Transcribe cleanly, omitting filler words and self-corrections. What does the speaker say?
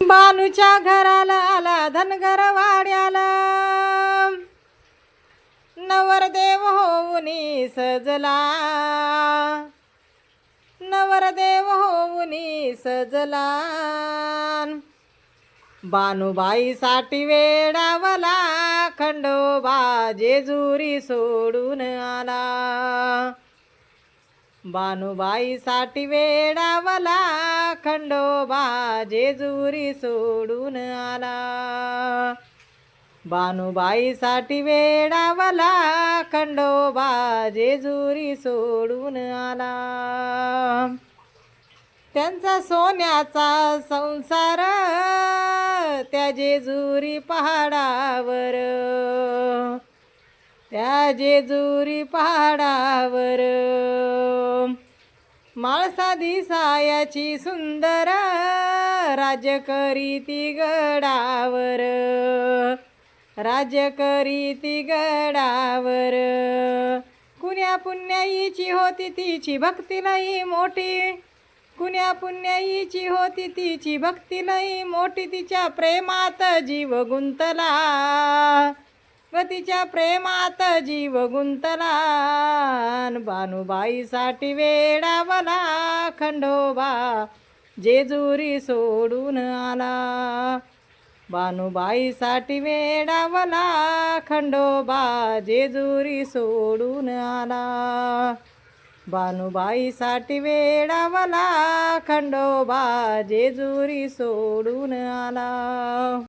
बानूच्या घराला आला धनगर वाड्याला, नवरदेव होऊनी सजला, नवरदेव होऊनी सजला. बानूबाईसाठी वेडावला, खंडोबा जेजुरी सोडून आला. बानूबाईसाठी वेडावला, खंडोबा जेजुरी सोडून आला. बानूबाईसाठी वेडावला, खंडोबा जेजुरी सोडून आला. त्यांचा सोन्याचा संसार त्या जेजुरी पहाडावर, त्या जेजुरी पहाडावर. माळसा दिसायाची सुंदर, राज्य करीती गडावर, राज्य करीती गडावर. कुण्या पुण्याईची होती तिची भक्ती लई मोठी, कुण्या पुण्याईची होती तिची भक्ती लई मोठी. तिच्या प्रेमात जीव गुंतला, व तिच्या प्रेमात जीव गुंतला. बानूबाईसाठी वेडावला, खंडोबा जेजुरी सोडून आला. बानूबाईसाठी वेडावला, खंडोबा जेजुरी सोडून आला. बानूबाईसाठी वेडावला, खंडोबा जेजुरी सोडून आला.